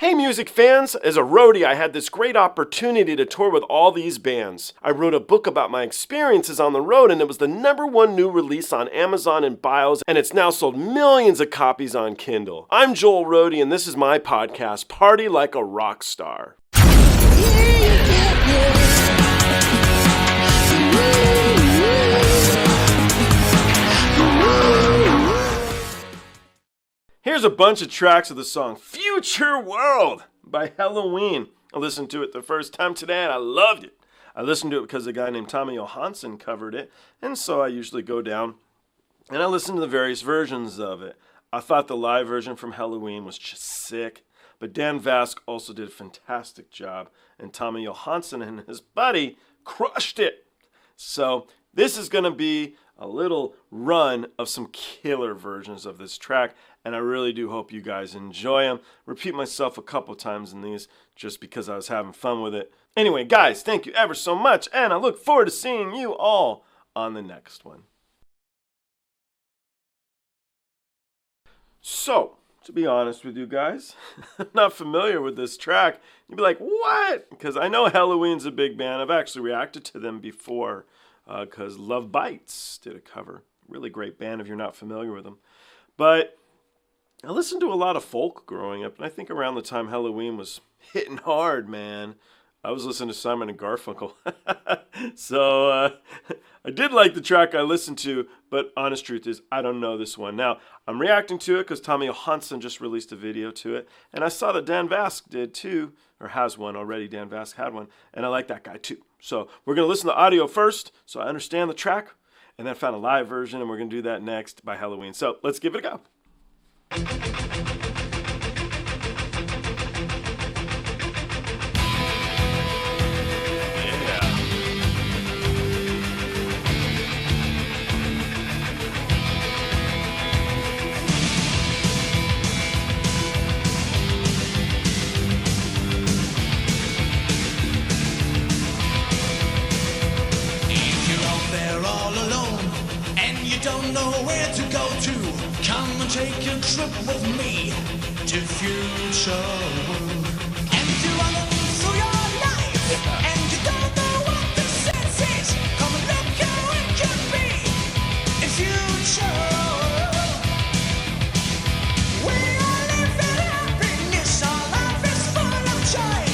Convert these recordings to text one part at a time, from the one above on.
Hey music fans, as a roadie I had this great opportunity to tour with all these bands. I wrote a book about my experiences on the road and it was the #1 new release on Amazon and Bios and it's now sold millions of copies on Kindle. I'm Joel Roadie and this is my podcast, Party Like a Rock Star. Here's a bunch of tracks of the song Future World by Helloween. I listened to it the first time today and I loved it. I listened to it because a guy named Tommy Johansson covered it, and so I usually go down and I listen to the various versions of it. I thought the live version from Helloween was just sick, but Dan Vasc also did a fantastic job, and Tommy Johansson and his buddy crushed it. So this is going to be a little run of some killer versions of this track, and I really do hope you guys enjoy them. Repeat myself a couple times in these just because I was having fun with it. Anyway, guys, thank you ever so much, and I look forward to seeing you all on the next one. So, to be honest with you guys, I'm not familiar with this track. You'd be like, what? Because I know Helloween's a big band. I've actually reacted to them before because Love Bites did a cover. Really great band if you're not familiar with them. But I listened to a lot of folk growing up, and I think around the time Helloween was hitting hard, man, I was listening to Simon and Garfunkel. So I did like the track I listened to, but honest truth is I don't know this one. Now, I'm reacting to it because Tommy Johansson just released a video to it, and I saw that Dan Vasc did too, or has one already. Dan Vasc had one, and I like that guy too. So we're going to listen to audio first so I understand the track, and then I found a live version, and we're going to do that next by Helloween. So let's give it a go. Don't know where to go to. Come and take a trip with me to future world. And you're running through your life, and you don't know what the sense is. Come and look how it could be in future world. We all live in happiness, our life is full of joy.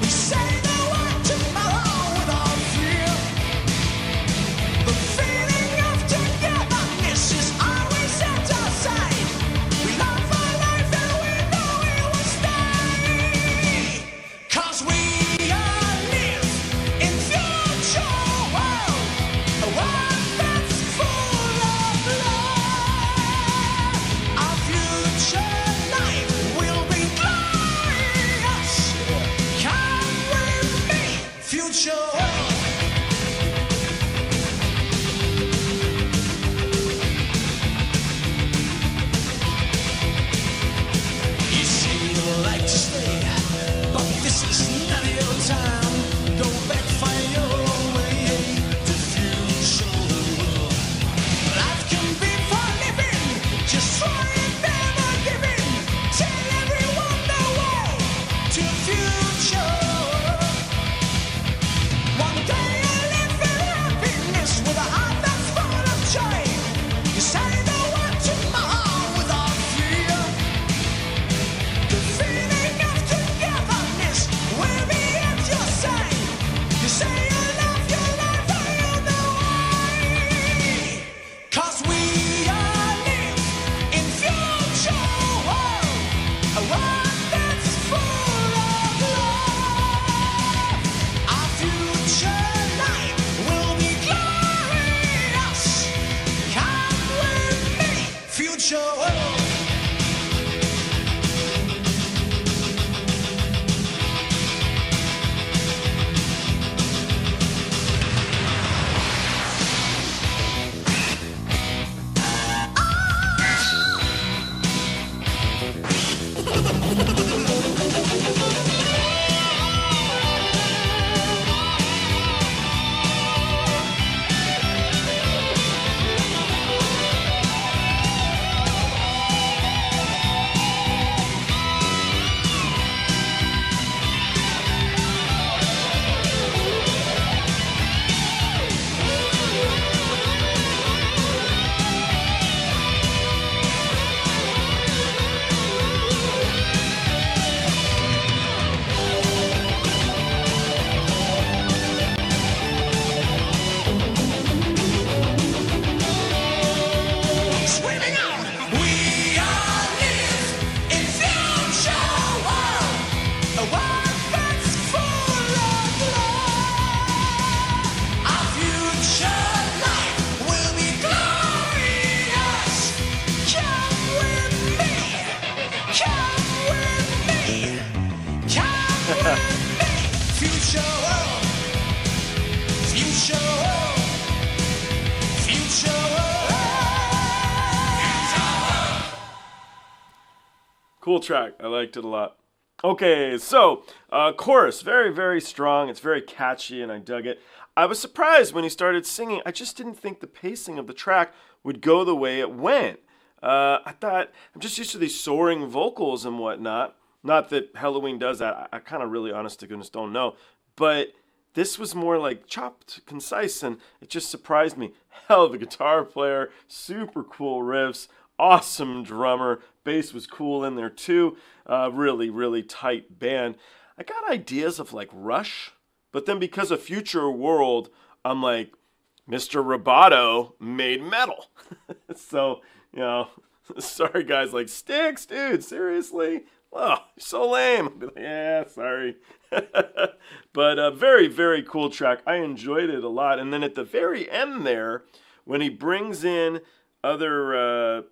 We say the word tomorrow without fear. The feeling of togetherness is always at our side. We love our life and we know it will stay. Future world. Future world. Future world. Cool track. I liked it a lot. Okay, so chorus, very, very strong. It's very catchy, and I dug it. I was surprised when he started singing. I just didn't think the pacing of the track would go the way it went. I thought, I'm just used to these soaring vocals and whatnot. Not that Helloween does that. I kind of really, honest to goodness, don't know. But this was more like chopped, concise, and it just surprised me. Hell of a guitar player, super cool riffs, awesome drummer. Bass was cool in there too. Really, really tight band. I got ideas of like Rush, but then because of Future World, I'm like, Mr. Roboto made metal. So, you know, sorry guys, like, Styx, dude, seriously? Oh, you're so lame. I'll be like, yeah, sorry. But very, very cool track. I enjoyed it a lot. And then at the very end there, when he brings in other,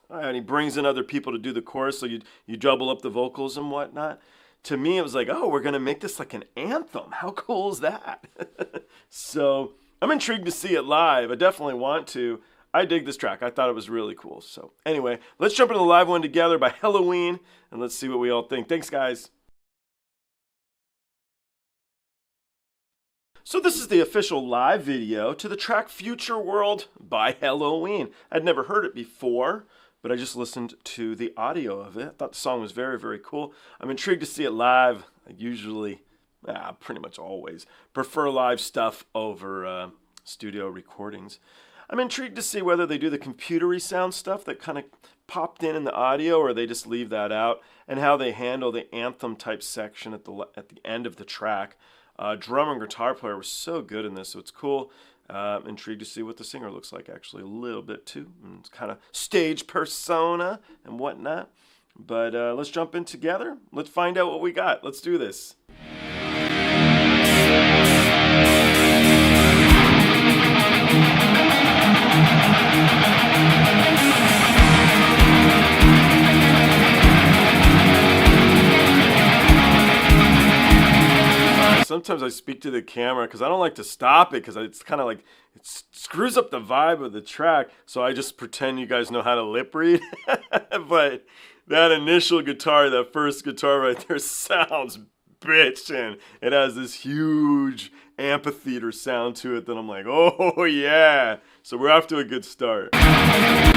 and he brings in other people to do the chorus, so you double up the vocals and whatnot. To me, it was like, oh, we're going to make this like an anthem. How cool is that? So I'm intrigued to see it live. I definitely want to. I dig this track. I thought it was really cool. So anyway, let's jump into the live one together by Helloween, and let's see what we all think. Thanks, guys. So this is the official live video to the track Future World by Helloween. I'd never heard it before, but I just listened to the audio of it. I thought the song was very, very cool. I'm intrigued to see it live. I usually, pretty much always, prefer live stuff over studio recordings. I'm intrigued to see whether they do the computery sound stuff that kind of popped in the audio, or they just leave that out, and how they handle the anthem type section at the end of the track. Drummer and guitar player was so good in this, so it's cool. Intrigued to see what the singer looks like, actually, a little bit too. And it's kind of stage persona and whatnot. But let's jump in together. Let's find out what we got. Let's do this. Sometimes I speak to the camera because I don't like to stop it because it's kind of like it screws up the vibe of the track. So I just pretend you guys know how to lip read. But that initial guitar, that first guitar right there, sounds bitchin'. It has this huge amphitheater sound to it that I'm like, oh yeah. So we're off to a good start. Future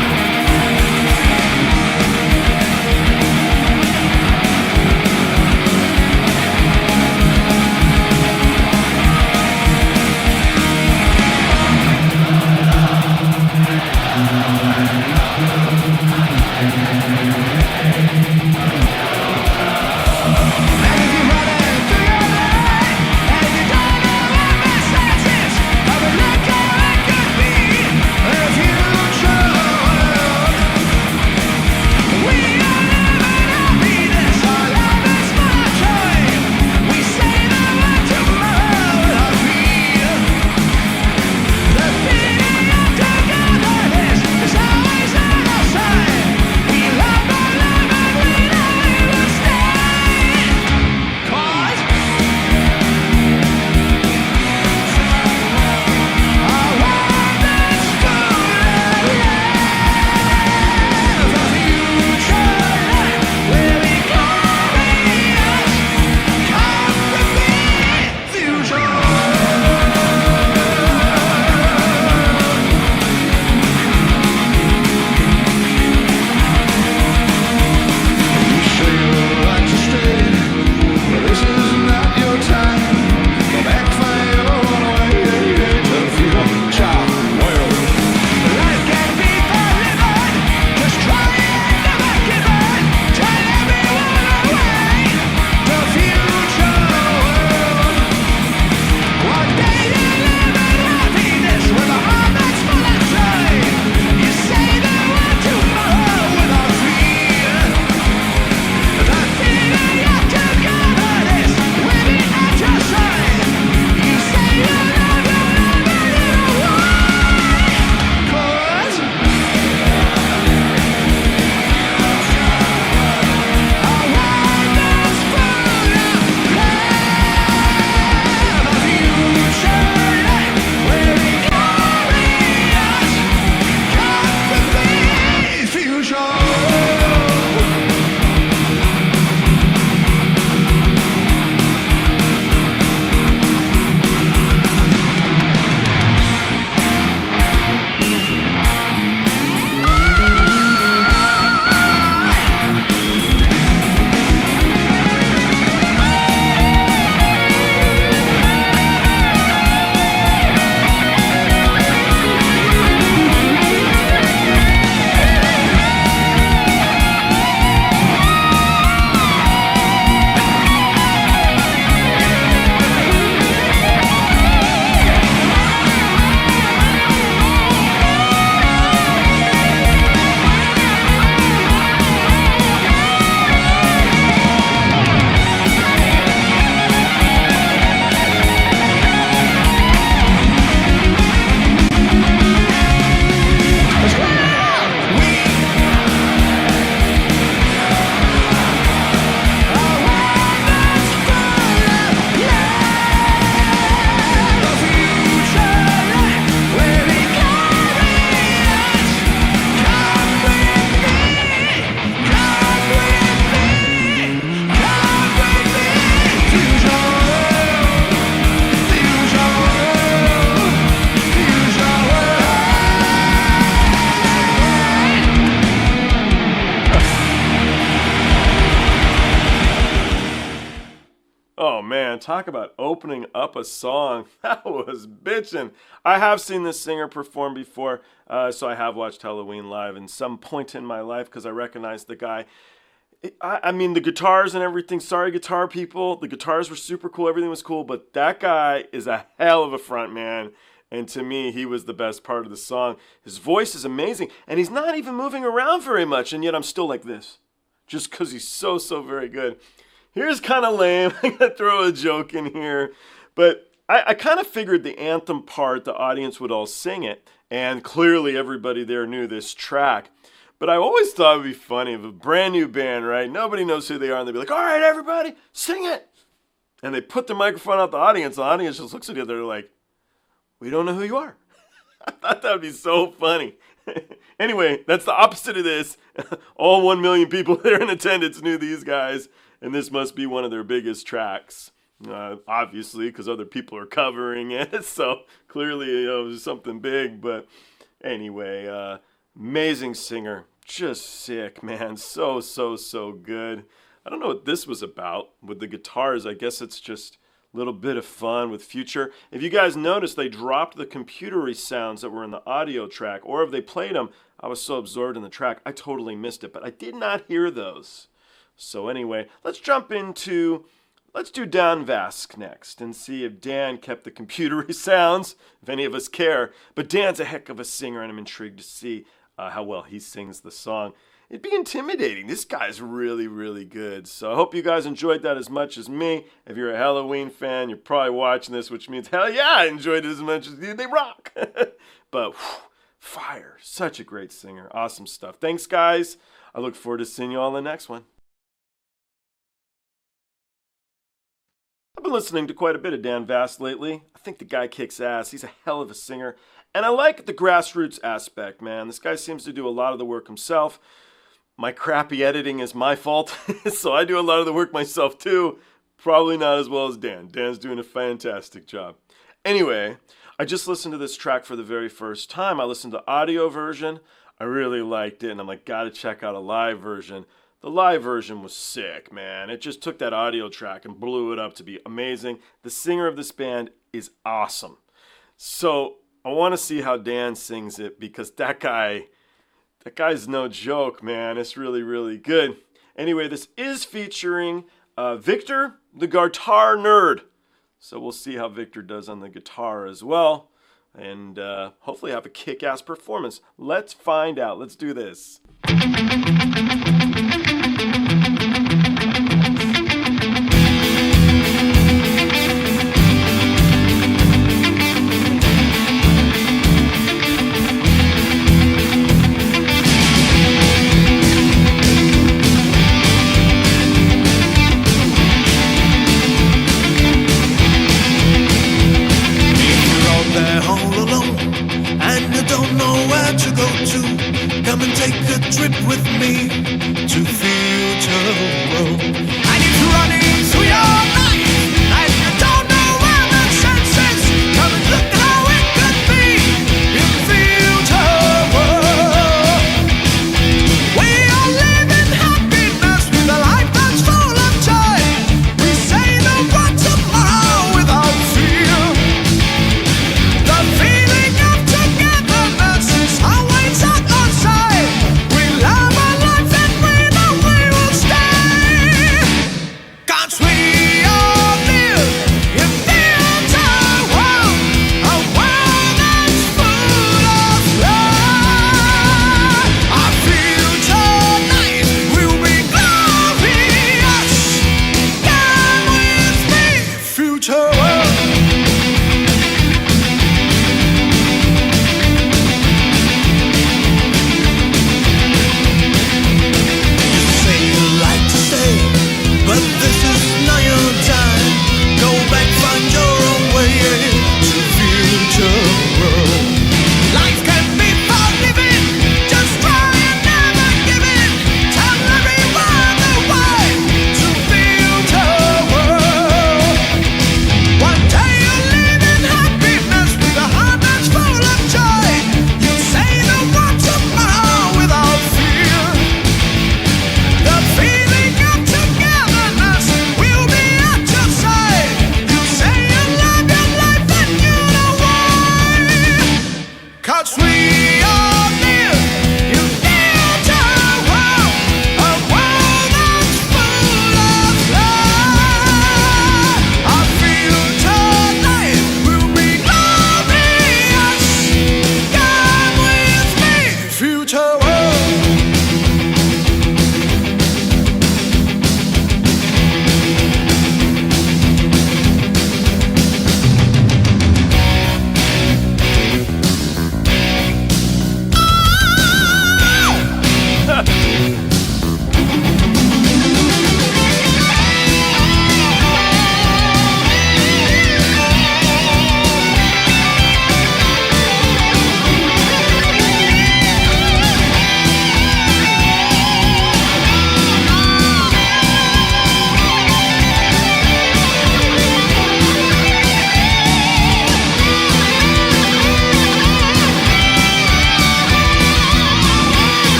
Oh man, talk about opening up a song. That was bitchin'. I have seen this singer perform before, so I have watched Helloween live in some point in my life because I recognize the guy. I mean, the guitars and everything, sorry guitar people, the guitars were super cool, everything was cool, but that guy is a hell of a front man. And to me, he was the best part of the song. His voice is amazing, and he's not even moving around very much, and yet I'm still like this. Just because he's so very good. Here's kind of lame. I'm going to throw a joke in here. But I kind of figured the anthem part, the audience would all sing it, and clearly everybody there knew this track. But I always thought it would be funny if a brand new band, right? Nobody knows who they are, and they'd be like, all right, everybody, sing it. And they put the microphone out the audience just looks at you, they're like, we don't know who you are. I thought that would be so funny. Anyway, that's the opposite of this. All 1 million people there in attendance knew these guys, and this must be one of their biggest tracks. Obviously, because other people are covering it, so clearly it was something big. But anyway, amazing singer, just sick, man. So good. I don't know what this was about with the guitars. I guess it's just a little bit of fun with Future. If you guys noticed, they dropped the computery sounds that were in the audio track, or if they played them, I was so absorbed in the track, I totally missed it, but I did not hear those. So anyway, let's do Dan Vasc next and see if Dan kept the computery sounds, if any of us care. But Dan's a heck of a singer, and I'm intrigued to see how well he sings the song. It'd be intimidating. This guy's really good. So I hope you guys enjoyed that as much as me. If you're a Helloween fan, you're probably watching this, which means, hell yeah, I enjoyed it as much as you. They rock. But fire. Such a great singer. Awesome stuff. Thanks, guys. I look forward to seeing you all in the next one. I've been listening to quite a bit of Dan Vasc lately. I think the guy kicks ass. He's a hell of a singer. And I like the grassroots aspect, man. This guy seems to do a lot of the work himself. My crappy editing is my fault, so I do a lot of the work myself too. Probably not as well as Dan. Dan's doing a fantastic job. Anyway, I just listened to this track for the very first time. I listened to the audio version. I really liked it, and I'm like, gotta check out a live version. The live version was sick, man. It just took that audio track and blew it up to be amazing. The singer of this band is awesome. So I want to see how Dan sings it, because that guy's no joke, man. It's really good. Anyway, this is featuring Victor, the guitar nerd. So we'll see how Victor does on the guitar as well. And hopefully have a kick-ass performance. Let's find out. Let's do this. Come and take a trip with me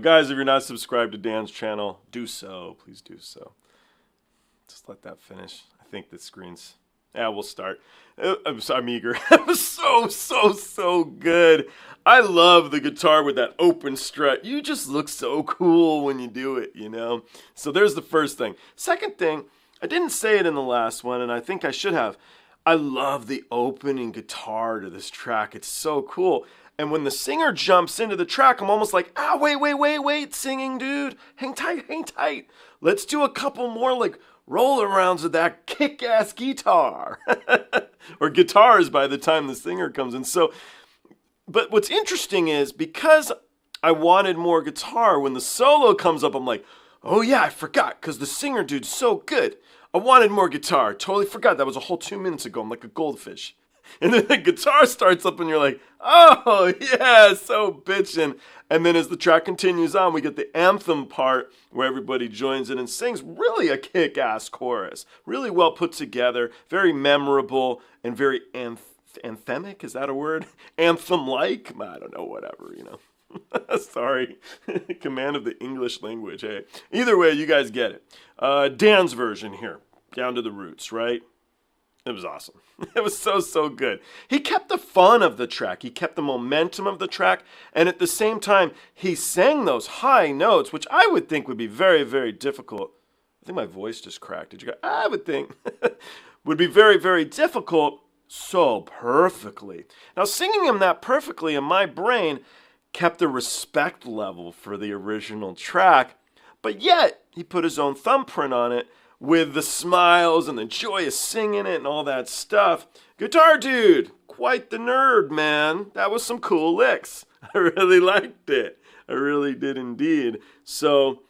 guys, if you're not subscribed to Dan's channel, do so. Please do so. Just let that finish. I think the screen's... Yeah, we'll start. I'm eager. It was so good. I love the guitar with that open strut. You just look so cool when you do it, you know? So there's the first thing. Second thing, I didn't say it in the last one, and I think I should have. I love the opening guitar to this track. It's so cool. And when the singer jumps into the track, I'm almost like, wait, singing dude. Hang tight. Let's do a couple more, like, roll arounds with that kick-ass guitar. Or guitars by the time the singer comes in. So, but what's interesting is, because I wanted more guitar, when the solo comes up, I'm like, oh yeah, I forgot, because the singer dude's so good. I wanted more guitar. Totally forgot. That was a whole 2 minutes ago. I'm like a goldfish. And then the guitar starts up and you're like, oh yeah, so bitchin'. And then as the track continues on, we get the anthem part where everybody joins in and sings really a kick-ass chorus. Really well put together, very memorable, and very anthemic, is that a word? Anthem-like? I don't know, whatever, you know. Sorry. Command of the English language, hey. Either way, you guys get it. Dan's version here, down to the roots, right? It was awesome. It was so good. He kept the fun of the track. He kept the momentum of the track. And at the same time, he sang those high notes, which I would think would be very, very difficult. I think my voice just cracked. Did you go? I would think would be very, very difficult so perfectly. Now, singing him that perfectly in my brain kept the respect level for the original track. But yet, he put his own thumbprint on it, with the smiles and the joy of singing it and all that stuff. Guitar dude, quite the nerd, man. That was some cool licks. I really liked it. I really did indeed. So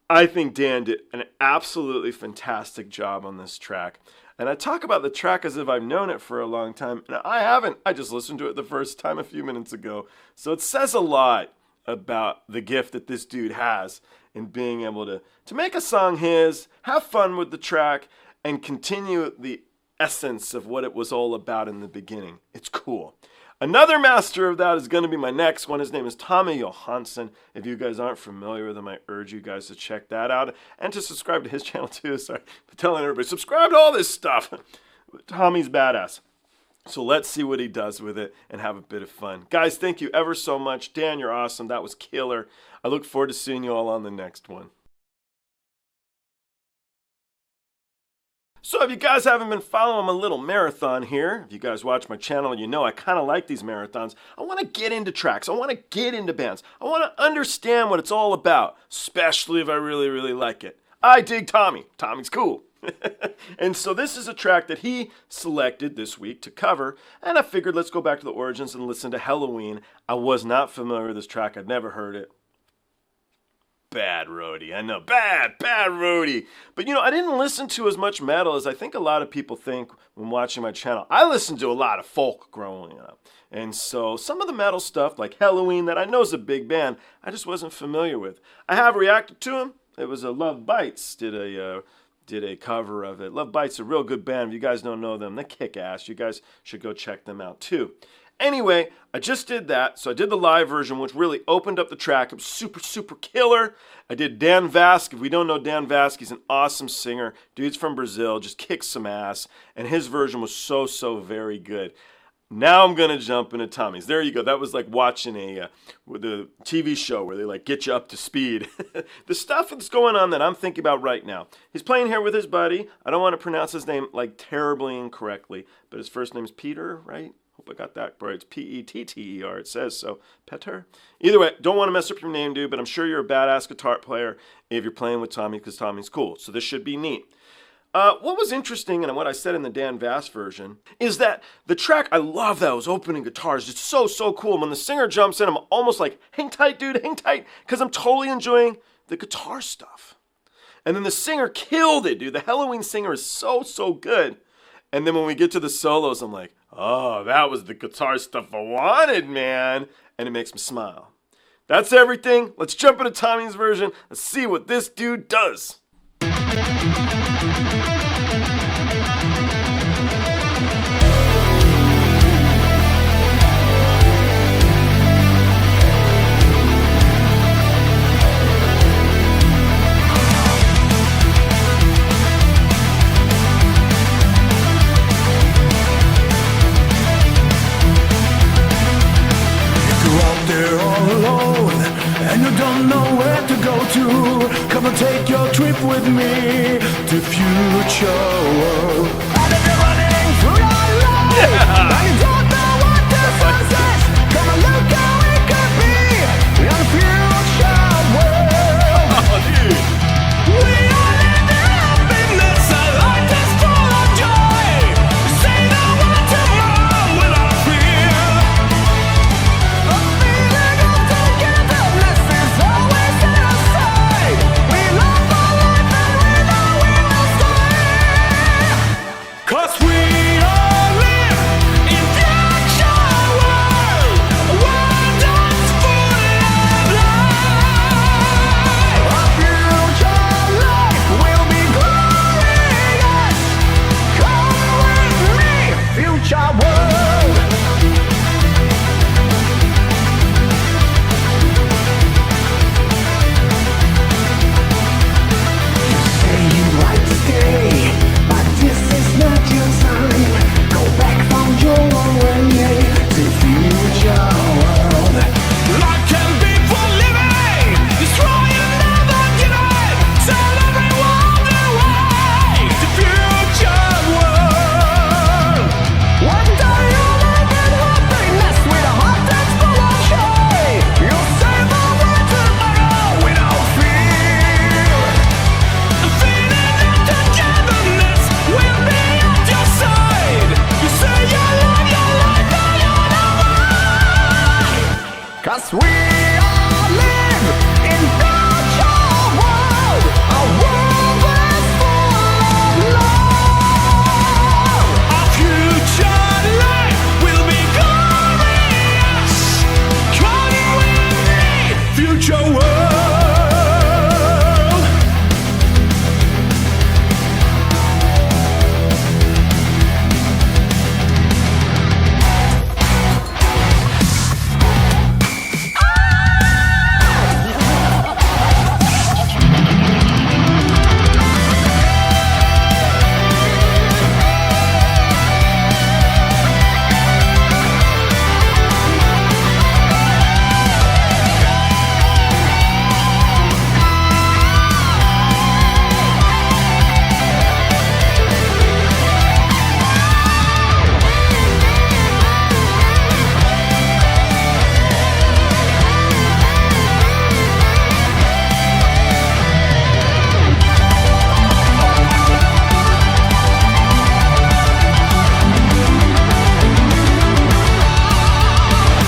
I think Dan did an absolutely fantastic job on this track. And I talk about the track as if I've known it for a long time. And I haven't. I just listened to it the first time a few minutes ago. So it says a lot about the gift that this dude has in being able to make a song his, have fun with the track, and continue the essence of what it was all about in the beginning. It's cool. Another master of that is going to be my next one. His name is Tommy Johansson. If you guys aren't familiar with him, I urge you guys to check that out and to subscribe to his channel too. Sorry for telling everybody, subscribe to all this stuff. Tommy's badass. So let's see what he does with it and have a bit of fun. Guys, thank you ever so much. Dan, you're awesome. That was killer. I look forward to seeing you all on the next one. So if you guys haven't been following my little marathon here, if you guys watch my channel, you know I kind of like these marathons. I want to get into tracks. I want to get into bands. I want to understand what it's all about, especially if I really, really like it. I dig Tommy. Tommy's cool. And so this is a track that he selected this week to cover, and I figured let's go back to the origins and listen to Helloween. I was not familiar with this track. I'd never heard it. Bad Roadie. I know, bad Roadie. But you know, I didn't listen to as much metal as I think a lot of people think when watching my channel. I listened to a lot of folk growing up. And so some of the metal stuff, like Helloween, that I know is a big band, I just wasn't familiar with. I have reacted to him. It was a Love Bites did a cover of it. Love Bites, a real good band. If you guys don't know them, they kick ass. You guys should go check them out too. Anyway, I just did that. So I did the live version, which really opened up the track. It was super killer. I did Dan Vasc. If we don't know Dan Vasc, he's an awesome singer. Dude's from Brazil, just kicks some ass. And his version was so very good. Now I'm going to jump into Tommy's. There you go. That was like watching the TV show where they like get you up to speed. The stuff that's going on that I'm thinking about right now. He's playing here with his buddy. I don't want to pronounce his name like terribly incorrectly, but his first name's Peter, right? Hope I got that right. It's P-E-T-T-E-R. It says so. Peter. Either way, don't want to mess up your name, dude, but I'm sure you're a badass guitar player if you're playing with Tommy because Tommy's cool. So this should be neat. What was interesting, and what I said in the Dan Vasc version, is that the track, I love those opening guitars. It's so cool. When the singer jumps in, I'm almost like, hang tight, dude, hang tight, because I'm totally enjoying the guitar stuff. And then the singer killed it, dude. The Helloween singer is so good. And then when we get to the solos, I'm like, oh, that was the guitar stuff I wanted, man. And it makes me smile. That's everything. Let's jump into Tommy's version. Let's see what this dude does. Come and take your trip with me to future world. And if you're running through your life, and you don't know what this is, come and look how it could be in a future world. Oh, dude. We are living happiness, a life that's full of joy. Say the word tomorrow without fear. A feeling of togetherness is always set aside. We love our life and we know we will stay. 'Cause we all live in future world, a world that's full of life. Our future life will be glorious. Come with me, future world. You say you'd like to stay, but this is not your time. Go back from your own way to future world. Life can be for living, destroy and never deny. Tell everyone the way to future world. One day you'll live in happiness with a heart that's full of joy. You'll say the word tomorrow without fear. The feeling of togetherness will be at your side. You say you love your life and you're the right. 'Cause we all live in future world, a world that's full of love. Our future life will be glorious. Come with me, future world.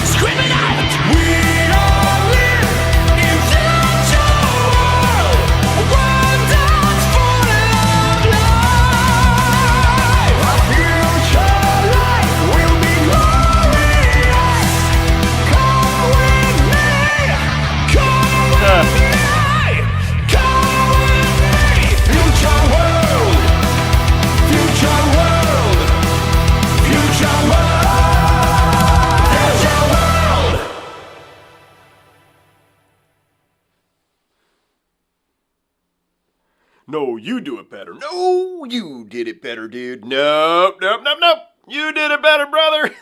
Screaming out, we all live in future world, a world that's full of life. Our future life will be glorious. Come with me, come with me, come with me. Future world, future world, future world, future world. No, you do it better. No, you did it better, dude. Nope. You did it better, brother.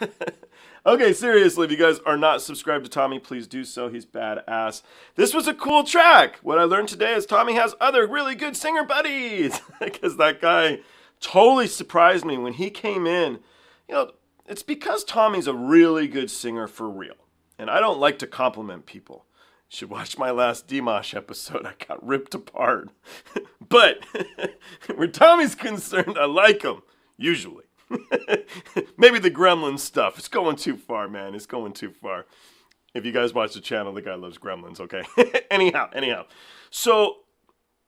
Okay, seriously, if you guys are not subscribed to Tommy, please do so. He's badass. This was a cool track. What I learned today is Tommy has other really good singer buddies. Because that guy totally surprised me when he came in. You know, it's because Tommy's a really good singer for real. And I don't like to compliment people. You should watch my last Dimash episode. I got ripped apart. But where Tommy's concerned, I like him. Usually. Maybe the gremlin stuff. It's going too far, man. It's going too far. If you guys watch the channel, the guy loves gremlins, okay? Anyhow. So,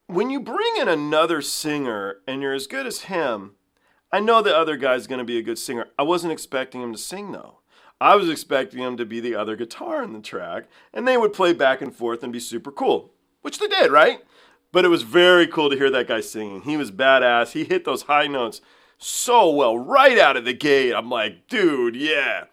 when you bring in another singer and you're as good as him, I know the other guy's going to be a good singer. I wasn't expecting him to sing, though. I was expecting him to be the other guitar in the track, and they would play back and forth and be super cool, which they did, right? But it was very cool to hear that guy singing. He was badass. He hit those high notes so well right out of the gate. I'm like, dude, yeah.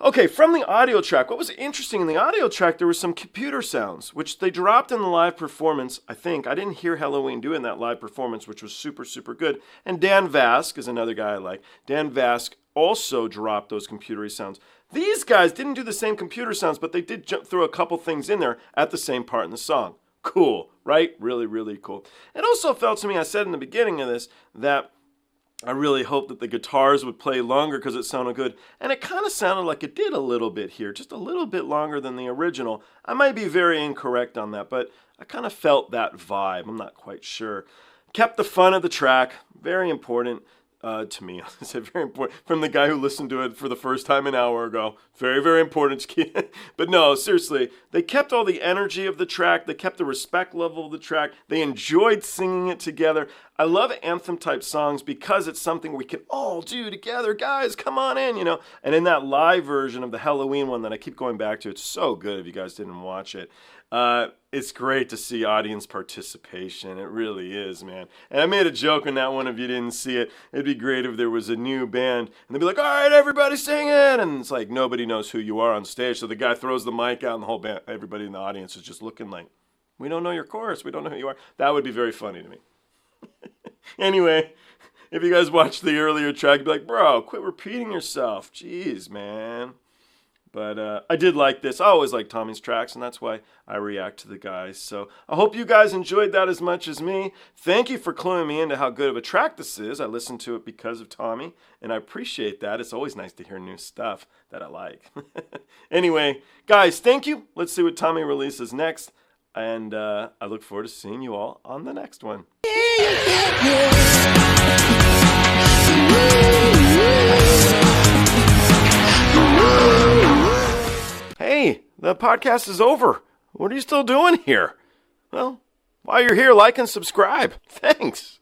Okay, from the audio track, what was interesting in the audio track, there were some computer sounds, which they dropped in the live performance, I think. I didn't hear Helloween doing that live performance, which was super, super good. And Dan Vasc is another guy I like. Dan Vasc also dropped those computery sounds. These guys didn't do the same computer sounds, but they did throw a couple things in there at the same part in the song. Cool, right? Really, really cool. It also felt to me, I said in the beginning of this, that I really hoped that the guitars would play longer because it sounded good. And it kind of sounded like it did a little bit here, just a little bit longer than the original. I might be very incorrect on that, but I kind of felt that vibe. I'm not quite sure. Kept the fun of the track, very important to me. I said very important from the guy who listened to it for the first time an hour ago. Very, very important. But no, seriously, they kept all the energy of the track. They kept the respect level of the track. They enjoyed singing it together. I love anthem type songs because it's something we can all do together. Guys, come on in, And in that live version of the Helloween one that I keep going back to, it's so good if you guys didn't watch it. It's great to see audience participation. It really is, man. And I made a joke in that one if you didn't see it. It'd be great if there was a new band and they'd be like, all right, everybody sing it. And it's like nobody knows who you are on stage. So the guy throws the mic out and the whole band, everybody in the audience is just looking like, we don't know your chorus. We don't know who you are. That would be very funny to me. Anyway, if you guys watched the earlier track, you'd be like, bro, quit repeating yourself. Jeez, man. But I did like this. I always like Tommy's tracks, and that's why I react to the guys. So I hope you guys enjoyed that as much as me. Thank you for cluing me into how good of a track this is. I listened to it because of Tommy, and I appreciate that. It's always nice to hear new stuff that I like. Anyway, guys, thank you. Let's see what Tommy releases next. And I look forward to seeing you all on the next one. Hey, the podcast is over. What are you still doing here? Well, while you're here, like and subscribe. Thanks.